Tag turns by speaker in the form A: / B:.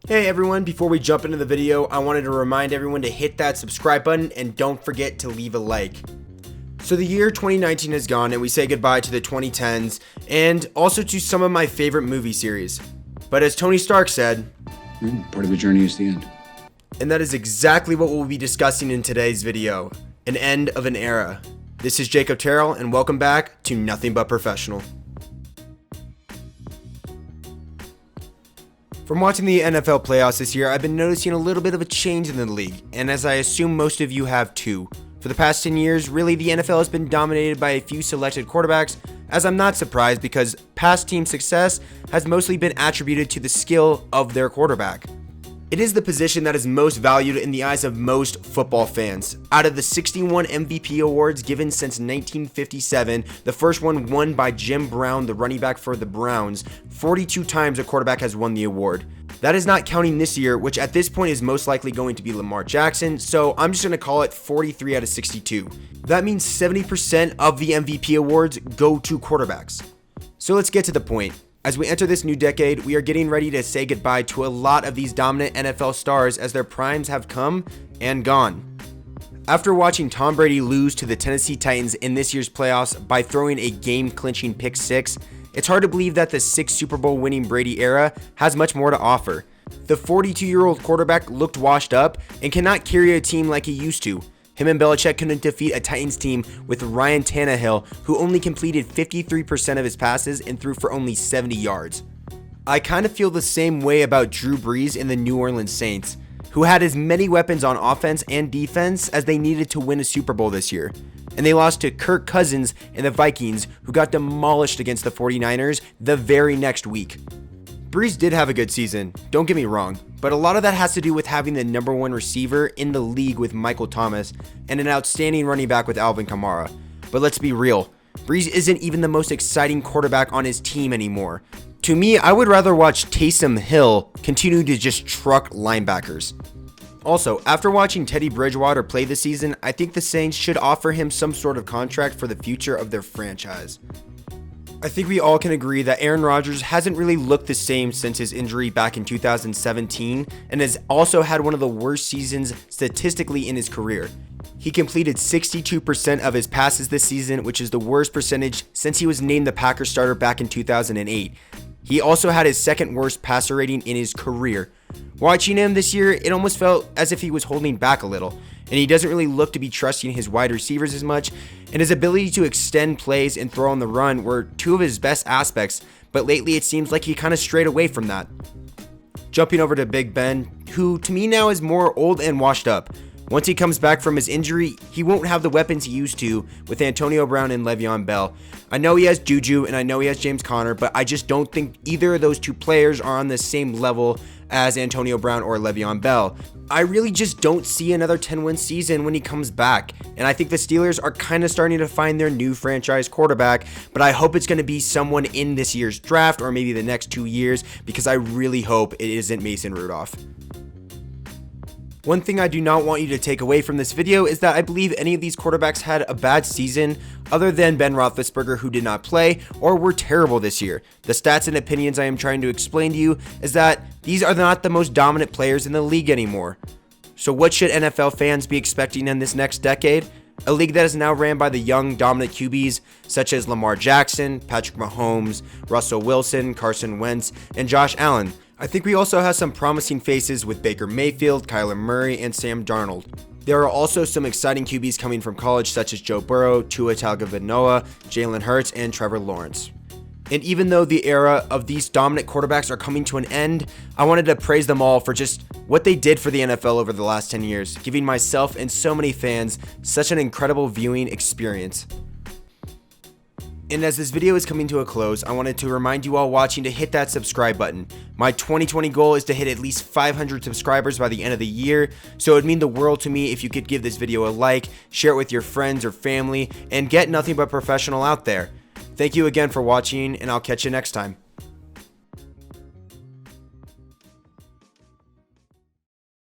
A: Hey everyone, before we jump into the video, I wanted to remind everyone to hit that subscribe button and don't forget to leave a like. So the year 2019 has gone and we say goodbye to the 2010s and also to some of my favorite movie series. But as Tony Stark said,
B: part of the journey is the end.
A: And that is exactly what we'll be discussing in today's video, an end of an era. This is Jacob Terrell and welcome back to Nothing But Professional. From watching the NFL playoffs this year, I've been noticing a little bit of a change in the league, and as I assume most of you have too. For the past 10 years, really the NFL has been dominated by a few selected quarterbacks, as I'm not surprised because past team success has mostly been attributed to the skill of their quarterback. It is the position that is most valued in the eyes of most football fans. Out of the 61 MVP awards given since 1957, the first one won by Jim Brown, the running back for the Browns. 42 times a quarterback has won the award. That is not counting this year, which at this point is most likely going to be Lamar Jackson, so I'm just going to call it 43 out of 62. That means 70% of the MVP awards go to quarterbacks. So let's get to the point. As we enter this new decade, we are getting ready to say goodbye to a lot of these dominant NFL stars as their primes have come and gone. After watching Tom Brady lose to the Tennessee Titans in this year's playoffs by throwing a game-clinching pick six, it's hard to believe that the 6 Super Bowl winning Brady era has much more to offer. The 42-year-old quarterback looked washed up and cannot carry a team like he used to. Him and Belichick couldn't defeat a Titans team with Ryan Tannehill, who only completed 53% of his passes and threw for only 70 yards. I kind of feel the same way about Drew Brees in the New Orleans Saints, who had as many weapons on offense and defense as they needed to win a Super Bowl this year. And they lost to Kirk Cousins and the Vikings, who got demolished against the 49ers the very next week. Brees did have a good season, don't get me wrong, but a lot of that has to do with having the number one receiver in the league with Michael Thomas and an outstanding running back with Alvin Kamara. But let's be real, Brees isn't even the most exciting quarterback on his team anymore. To me, I would rather watch Taysom Hill continue to just truck linebackers. Also, after watching Teddy Bridgewater play this season, I think the Saints should offer him some sort of contract for the future of their franchise. I think we all can agree that Aaron Rodgers hasn't really looked the same since his injury back in 2017 and has also had one of the worst seasons statistically in his career. He completed 62% of his passes this season, which is the worst percentage since he was named the Packers starter back in 2008. He also had his second worst passer rating in his career. Watching him this year, it almost felt as if he was holding back a little, and he doesn't really look to be trusting his wide receivers as much, and his ability to extend plays and throw on the run were two of his best aspects, but lately it seems like he kind of strayed away from that. Jumping over to Big Ben, who to me now is more old and washed up. Once he comes back from his injury, he won't have the weapons he used to with Antonio Brown and Le'Veon Bell. I know he has Juju and I know he has James Conner, but I just don't think either of those two players are on the same level as Antonio Brown or Le'Veon Bell. I really just don't see another 10-win season when he comes back, and I think the Steelers are kind of starting to find their new franchise quarterback, but I hope it's going to be someone in this year's draft or maybe the next 2 years because I really hope it isn't Mason Rudolph. One thing I do not want you to take away from this video is that I believe any of these quarterbacks had a bad season other than Ben Roethlisberger, who did not play or were terrible this year. The stats and opinions I am trying to explain to you is that these are not the most dominant players in the league anymore. So what should NFL fans be expecting in this next decade? A league that is now ran by the young, dominant QBs such as Lamar Jackson, Patrick Mahomes, Russell Wilson, Carson Wentz, and Josh Allen. I think we also have some promising faces with Baker Mayfield, Kyler Murray, and Sam Darnold. There are also some exciting QBs coming from college such as Joe Burrow, Tua Tagovailoa, Jalen Hurts, and Trevor Lawrence. And even though the era of these dominant quarterbacks are coming to an end, I wanted to praise them all for just what they did for the NFL over the last 10 years, giving myself and so many fans such an incredible viewing experience. And as this video is coming to a close, I wanted to remind you all watching to hit that subscribe button. My 2020 goal is to hit at least 500 subscribers by the end of the year, so it would mean the world to me if you could give this video a like, share it with your friends or family, and get Nothing But Professional out there. Thank you again for watching, and I'll catch you next time.